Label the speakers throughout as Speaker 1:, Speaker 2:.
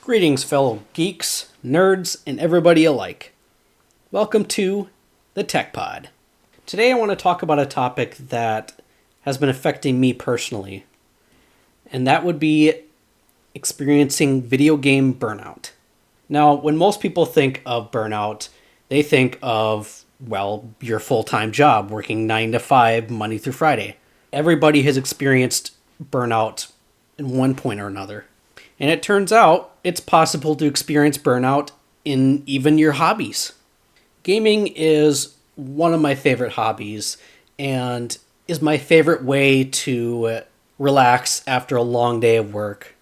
Speaker 1: Greetings, fellow geeks, nerds, and everybody alike. Welcome to the Tech Pod. Today I want to talk about a topic that has been affecting me personally, and that would be experiencing video game burnout. Now, when most people think of burnout, they think of, your full-time job, working 9 to 5, Monday through Friday. Everybody has experienced burnout in one point or another. And it turns out it's possible to experience burnout in even your hobbies. Gaming is one of my favorite hobbies and is my favorite way to relax after a long day of work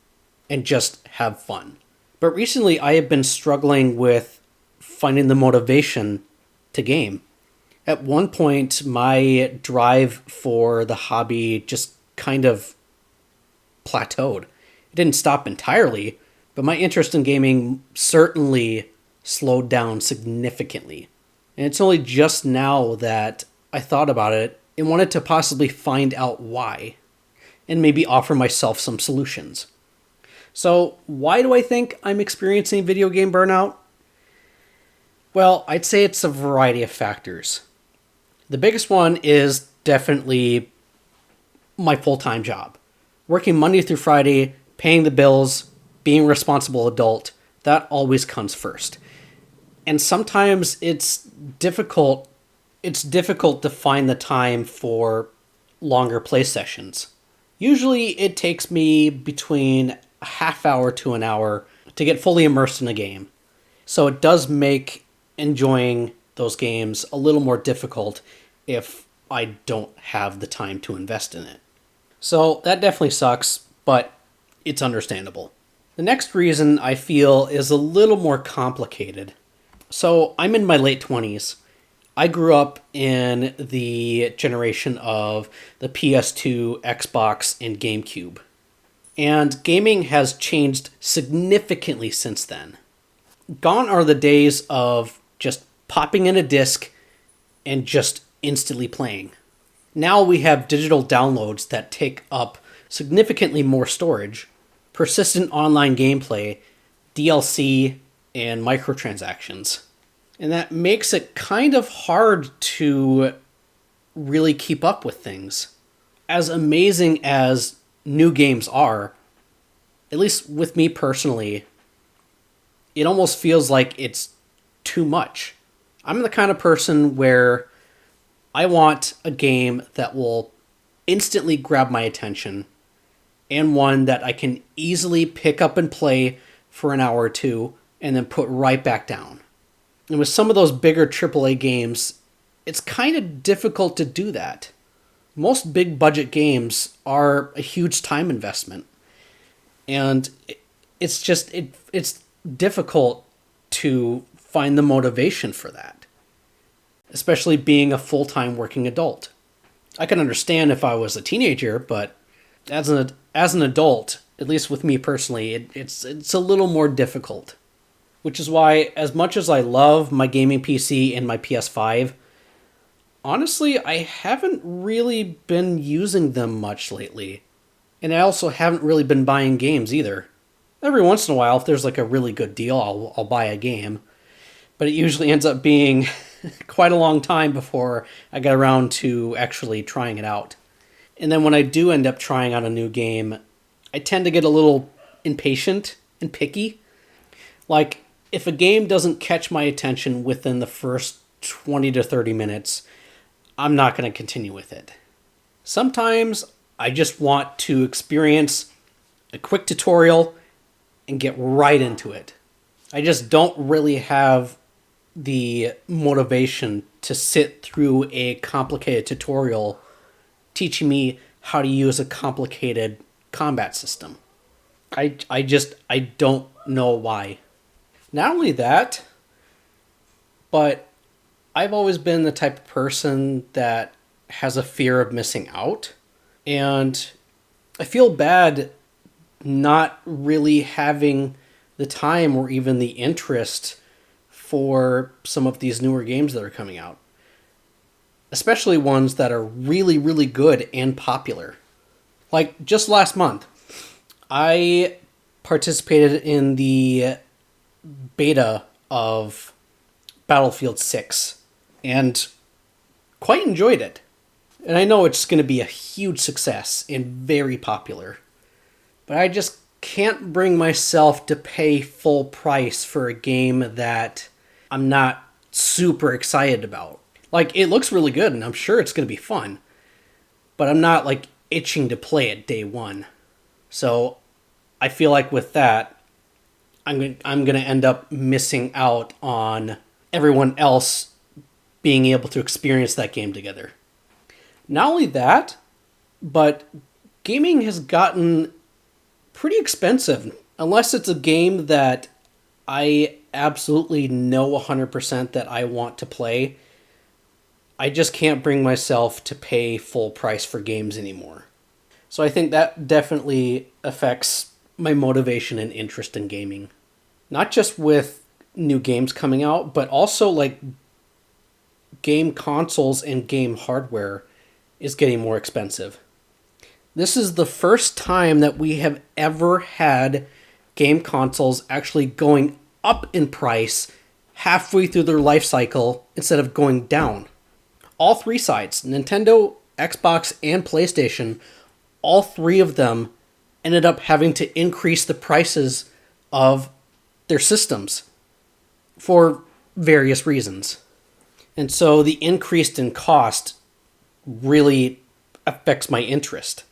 Speaker 1: and just have fun. But recently I have been struggling with finding the motivation to game. At one point, my drive for the hobby just kind of plateaued. It didn't stop entirely, but my interest in gaming certainly slowed down significantly. And it's only just now that I thought about it and wanted to possibly find out why, and maybe offer myself some solutions. So, why do I think I'm experiencing video game burnout? Well, I'd say it's a variety of factors. The biggest one is definitely my full-time job. Working Monday through Friday, paying the bills, being a responsible adult, that always comes first. And sometimes it's difficult to find the time for longer play sessions. Usually it takes me between a half hour to an hour to get fully immersed in a game. So it does make enjoying those games a little more difficult if I don't have the time to invest in it. So that definitely sucks, but it's understandable. The next reason I feel is a little more complicated. So I'm in my late 20s. I grew up in the generation of the PS2, Xbox, and GameCube. And gaming has changed significantly since then. Gone are the days of just popping in a disc and just instantly playing. Now we have digital downloads that take up significantly more storage, persistent online gameplay, DLC, and microtransactions. And that makes it kind of hard to really keep up with things. As amazing as new games are, at least with me personally, it almost feels like it's too much. I'm the kind of person where I want a game that will instantly grab my attention and one that I can easily pick up and play for an hour or two and then put right back down. And with some of those bigger AAA games, it's kind of difficult to do that. Most big budget games are a huge time investment. And it's difficult to find the motivation for that, especially being a full-time working adult. I can understand if I was a teenager, but as an adult, at least with me personally, it's a little more difficult. Which is why, as much as I love my gaming PC and my PS5, honestly, I haven't really been using them much lately. And I also haven't really been buying games either. Every once in a while, if there's like a really good deal, I'll buy a game. But it usually ends up being quite a long time before I get around to actually trying it out. And then when I do end up trying out a new game, I tend to get a little impatient and picky. Like, if a game doesn't catch my attention within the first 20 to 30 minutes, I'm not going to continue with it. Sometimes I just want to experience a quick tutorial and get right into it. I just don't really have the motivation to sit through a complicated tutorial teaching me how to use a complicated combat system. I don't know why. Not only that, but I've always been the type of person that has a fear of missing out. And I feel bad not really having the time or even the interest for some of these newer games that are coming out. Especially ones that are really, really good and popular. Like, just last month, I participated in the beta of Battlefield 6 and quite enjoyed it. And I know it's going to be a huge success and very popular. But I just can't bring myself to pay full price for a game that I'm not super excited about. Like, it looks really good and I'm sure it's going to be fun. But I'm not, like, itching to play it day one. So I feel like with that, I'm going to end up missing out on everyone else being able to experience that game together. Not only that, but gaming has gotten pretty expensive. Unless it's a game that I absolutely know 100% that I want to play, I just can't bring myself to pay full price for games anymore. So I think that definitely affects my motivation and interest in gaming. Not just with new games coming out, but also like game consoles and game hardware is getting more expensive. This is the first time that we have ever had game consoles actually going up in price halfway through their life cycle instead of going down. All three sides, Nintendo, Xbox, and PlayStation, all three of them ended up having to increase the prices of their systems for various reasons. And so the increase in cost really affects my interest.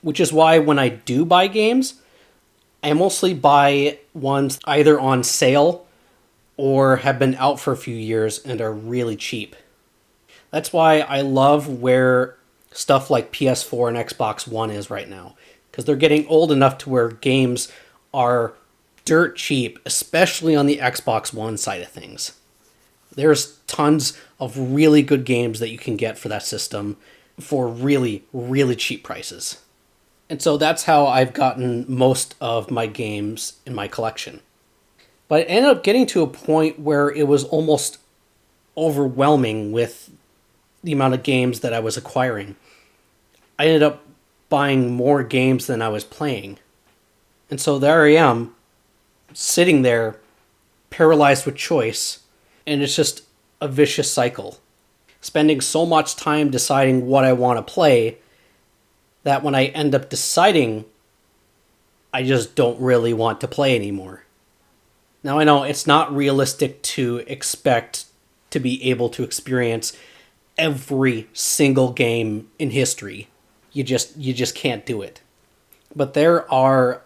Speaker 1: Which is why when I do buy games, I mostly buy ones either on sale or have been out for a few years and are really cheap. That's why I love where stuff like PS4 and Xbox One is right now. Because they're getting old enough to where games are dirt cheap, especially on the Xbox One side of things. There's tons of really good games that you can get for that system for really, really cheap prices. And so that's how I've gotten most of my games in my collection. But I ended up getting to a point where it was almost overwhelming with the amount of games that I was acquiring. I ended up buying more games than I was playing. And so there I am, sitting there, paralyzed with choice, and it's just a vicious cycle. Spending so much time deciding what I want to play that when I end up deciding, I just don't really want to play anymore. Now I know it's not realistic to expect to be able to experience every single game in history. You just can't do it. But there are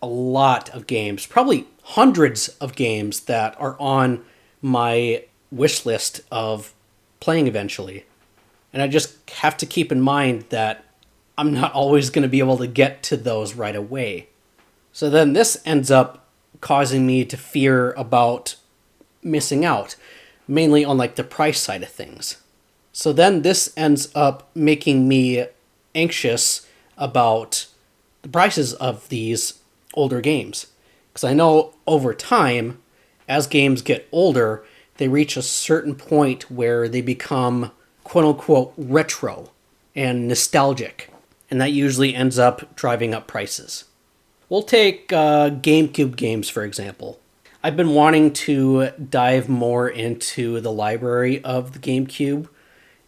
Speaker 1: a lot of games, probably hundreds of games that are on my wish list of playing eventually. And I just have to keep in mind that I'm not always going to be able to get to those right away. So then this ends up causing me to fear about missing out, mainly on like the price side of things. So then this ends up making me anxious about the prices of these older games. Because I know over time, as games get older, they reach a certain point where they become quote-unquote retro and nostalgic. And that usually ends up driving up prices. We'll take GameCube games, for example. I've been wanting to dive more into the library of the GameCube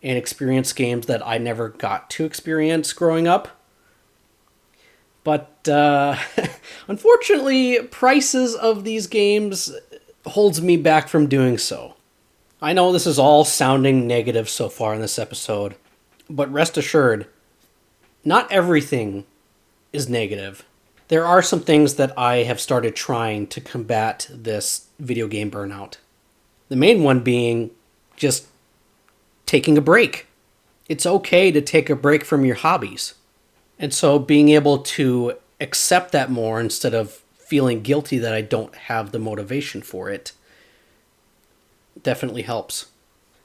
Speaker 1: and experience games that I never got to experience growing up. But unfortunately, prices of these games holds me back from doing so. I know this is all sounding negative so far in this episode, but rest assured, not everything is negative. There are some things that I have started trying to combat this video game burnout. The main one being just taking a break. It's okay to take a break from your hobbies. And so being able to accept that more instead of feeling guilty that I don't have the motivation for it definitely helps.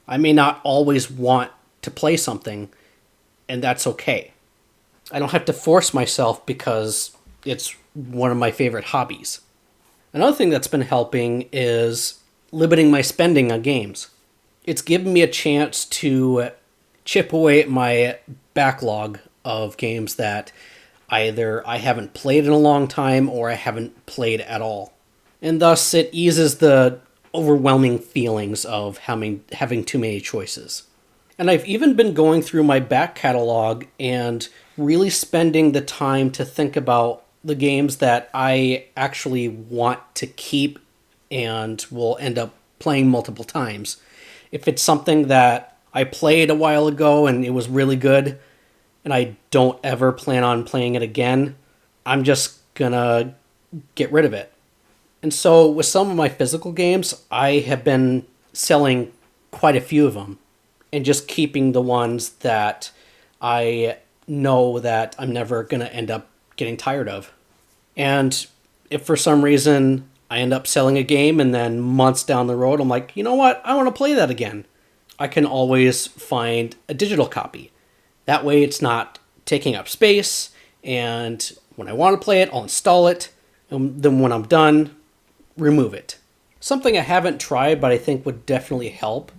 Speaker 1: I may not always want to play something, and that's okay. I don't have to force myself because it's one of my favorite hobbies. Another thing that's been helping is limiting my spending on games. It's given me a chance to chip away at my backlog of games that Either I haven't played in a long time or I haven't played at all. And thus it eases the overwhelming feelings of having too many choices. And I've even been going through my back catalog and really spending the time to think about the games that I actually want to keep and will end up playing multiple times. If it's something that I played a while ago and it was really good and I don't ever plan on playing it again, I'm just gonna get rid of it. And so with some of my physical games, I have been selling quite a few of them and just keeping the ones that I know that I'm never going to end up getting tired of. And if for some reason I end up selling a game and then months down the road, I'm like, you know what? I want to play that again. I can always find a digital copy. That way it's not taking up space. And when I want to play it, I'll install it. And then when I'm done, remove it. Something I haven't tried, but I think would definitely help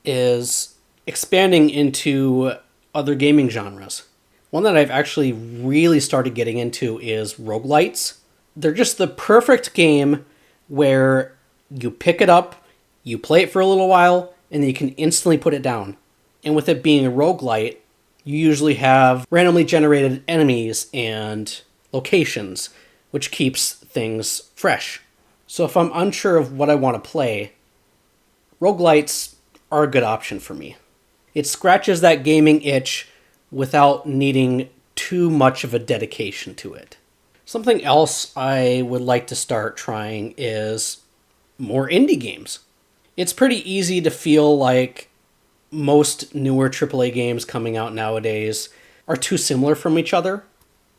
Speaker 1: is expanding into other gaming genres. One that I've actually really started getting into is roguelites. They're just the perfect game where you pick it up, you play it for a little while, and then you can instantly put it down. And with it being a roguelite, you usually have randomly generated enemies and locations, which keeps things fresh. So if I'm unsure of what I want to play, roguelites are a good option for me. It scratches that gaming itch without needing too much of a dedication to it. Something else I would like to start trying is more indie games. It's pretty easy to feel like most newer AAA games coming out nowadays are too similar from each other.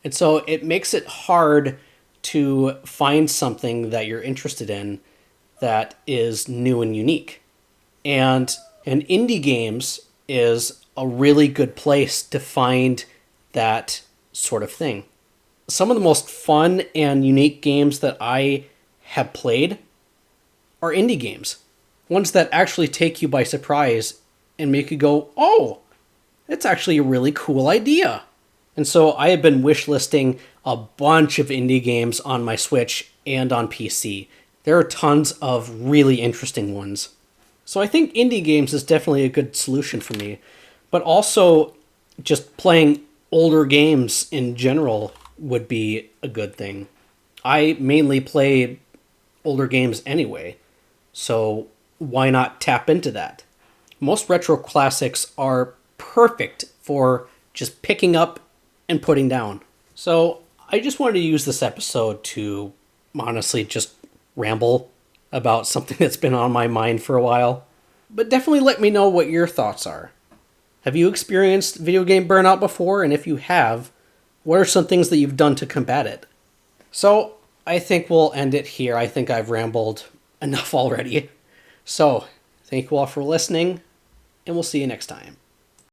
Speaker 1: And so it makes it hard to find something that you're interested in that is new and unique. And indie games is a really good place to find that sort of thing. Some of the most fun and unique games that I have played are indie games. Ones that actually take you by surprise and make you go, oh, it's actually a really cool idea. And so I have been wishlisting a bunch of indie games on my Switch and on PC. There are tons of really interesting ones. So I think indie games is definitely a good solution for me. But also, just playing older games in general would be a good thing. I mainly play older games anyway, so why not tap into that? Most retro classics are perfect for just picking up and putting down. So I just wanted to use this episode to honestly just ramble about something that's been on my mind for a while. But definitely let me know what your thoughts are. Have you experienced video game burnout before? And if you have, what are some things that you've done to combat it? So I think we'll end it here. I think I've rambled enough already. So thank you all for listening, and we'll see you next time.